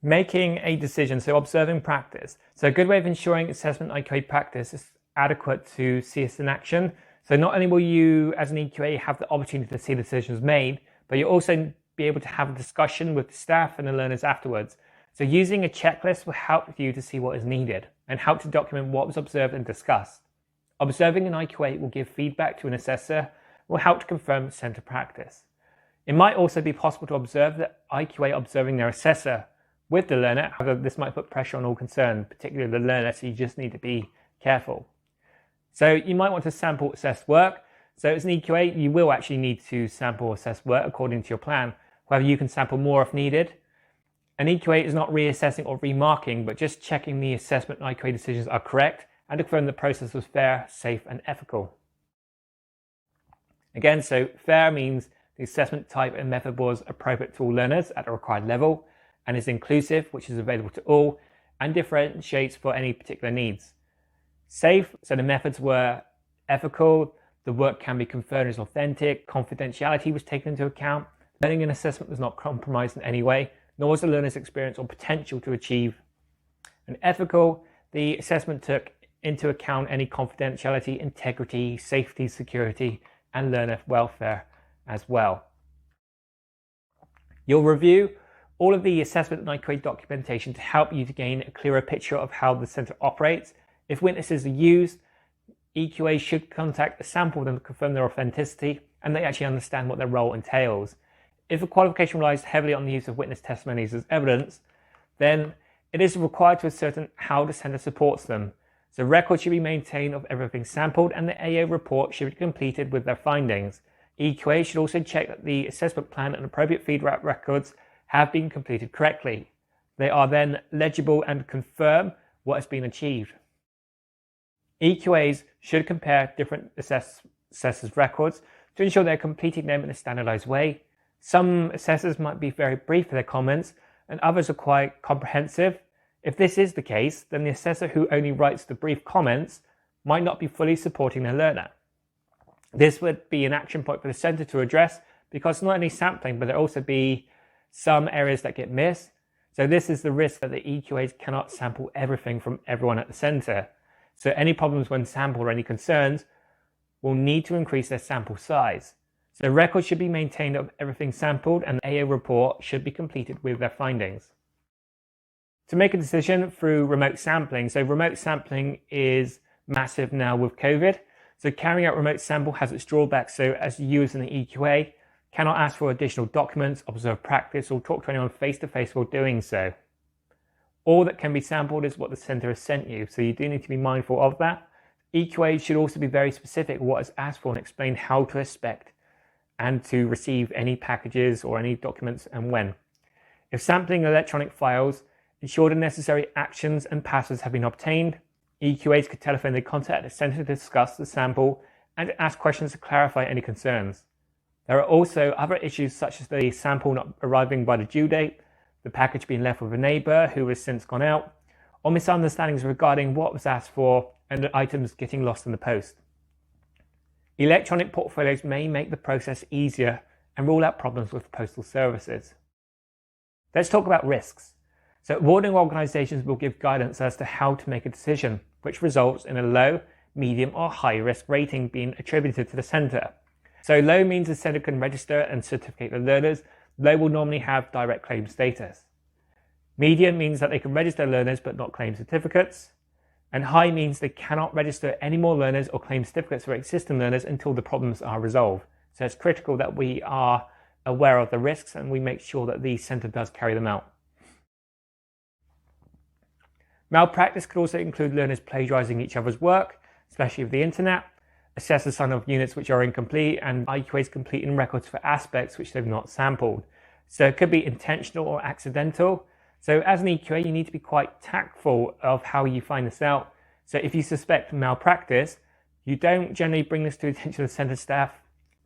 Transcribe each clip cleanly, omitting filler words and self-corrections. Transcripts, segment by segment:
Making a decision, so observing practice. So a good way of ensuring assessment IQA practice is adequate to see us in action. So not only will you as an EQA have the opportunity to see decisions made, but you'll also be able to have a discussion with the staff and the learners afterwards. So using a checklist will help you to see what is needed and help to document what was observed and discussed. Observing an IQA will give feedback to an assessor, will help to confirm centre practice. It might also be possible to observe the IQA observing their assessor with the learner. However, this might put pressure on all concerned, particularly the learner, so you just need to be careful. So you might want to sample assess work. So as an EQA, you will actually need to sample assess work according to your plan. However, you can sample more if needed. An EQA is not reassessing or remarking, but just checking the assessment and IQA decisions are correct and to confirm the process was fair, safe, and ethical. Again, so fair means the assessment type and method was appropriate to all learners at the required level and is inclusive, which is available to all, and differentiates for any particular needs. Safe, so the methods were ethical, the work can be confirmed as authentic, confidentiality was taken into account, learning and assessment was not compromised in any way, nor was the learner's experience or potential to achieve. And ethical, the assessment took into account any confidentiality, integrity, safety, security, and learner welfare as well. You'll review all of the assessment and IQA documentation to help you to gain a clearer picture of how the centre operates. If witnesses are used, EQA should contact a sample of them to confirm their authenticity and they actually understand what their role entails. If a qualification relies heavily on the use of witness testimonies as evidence, then it is required to ascertain how the centre supports them. So records should be maintained of everything sampled and the AO report should be completed with their findings. EQA should also check that the assessment plan and appropriate feedback records have been completed correctly. They are then legible and confirm what has been achieved. EQAs should compare different assessors' records to ensure they're completing them in a standardized way. Some assessors might be very brief in their comments and others are quite comprehensive. If this is the case, then the assessor who only writes the brief comments might not be fully supporting their learner. This would be an action point for the centre to address because not only sampling, but there also be some areas that get missed. So this is the risk that the EQAs cannot sample everything from everyone at the centre. So any problems when sampled or any concerns will need to increase their sample size. So records should be maintained of everything sampled and the AO report should be completed with their findings. To make a decision through remote sampling. So remote sampling is massive now with COVID. So carrying out remote sample has its drawbacks. So as you as an EQA cannot ask for additional documents, observe practice, or talk to anyone face-to-face while doing so. All that can be sampled is what the centre has sent you. So you do need to be mindful of that. EQA should also be very specific what is asked for and explain how to expect and to receive any packages or any documents and when. If sampling electronic files, ensure the necessary actions and passwords have been obtained. EQAs could telephone the contact at the centre to discuss the sample and to ask questions to clarify any concerns. There are also other issues such as the sample not arriving by the due date, the package being left with a neighbour who has since gone out, or misunderstandings regarding what was asked for and the items getting lost in the post. Electronic portfolios may make the process easier and rule out problems with postal services. Let's talk about risks. So awarding organisations will give guidance as to how to make a decision, which results in a low, medium or high risk rating being attributed to the centre. So low means the centre can register and certificate the learners. Low will normally have direct claim status. Medium means that they can register learners but not claim certificates. And high means they cannot register any more learners or claim certificates for existing learners until the problems are resolved. So it's critical that we are aware of the risks and we make sure that the centre does carry them out. Malpractice could also include learners plagiarising each other's work, especially with the internet, assessors sign off units which are incomplete, and IQAs completing records for aspects which they've not sampled. So it could be intentional or accidental. So as an EQA, you need to be quite tactful of how you find this out. So if you suspect malpractice, you don't generally bring this to the attention of the centre staff,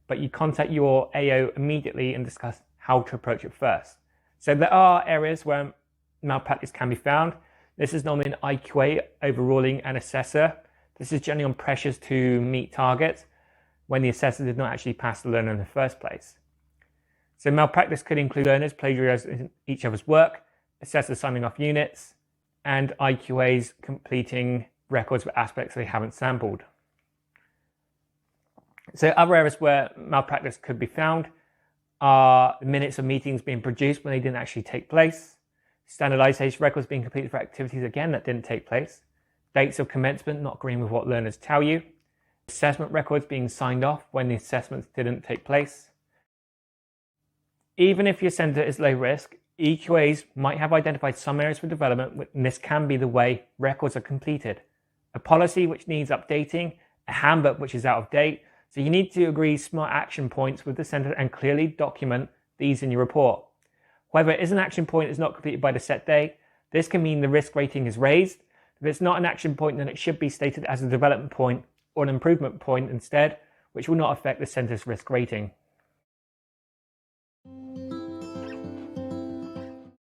but you contact your AO immediately and discuss how to approach it first. So there are areas where malpractice can be found. This is normally an IQA overruling an assessor. This is generally on pressures to meet targets when the assessor did not actually pass the learner in the first place. So malpractice could include learners plagiarizing each other's work, assessors signing off units, and IQAs completing records with aspects they haven't sampled. So other areas where malpractice could be found are minutes of meetings being produced when they didn't actually take place, standardization records being completed for activities, again, that didn't take place, dates of commencement not agreeing with what learners tell you, assessment records being signed off when the assessments didn't take place. Even if your centre is low risk, EQAs might have identified some areas for development, and this can be the way records are completed. A policy which needs updating, a handbook which is out of date, so you need to agree smart action points with the centre and clearly document these in your report. However, if an action point is not completed by the set date, this can mean the risk rating is raised. If it's not an action point, then it should be stated as a development point or an improvement point instead, which will not affect the centre's risk rating.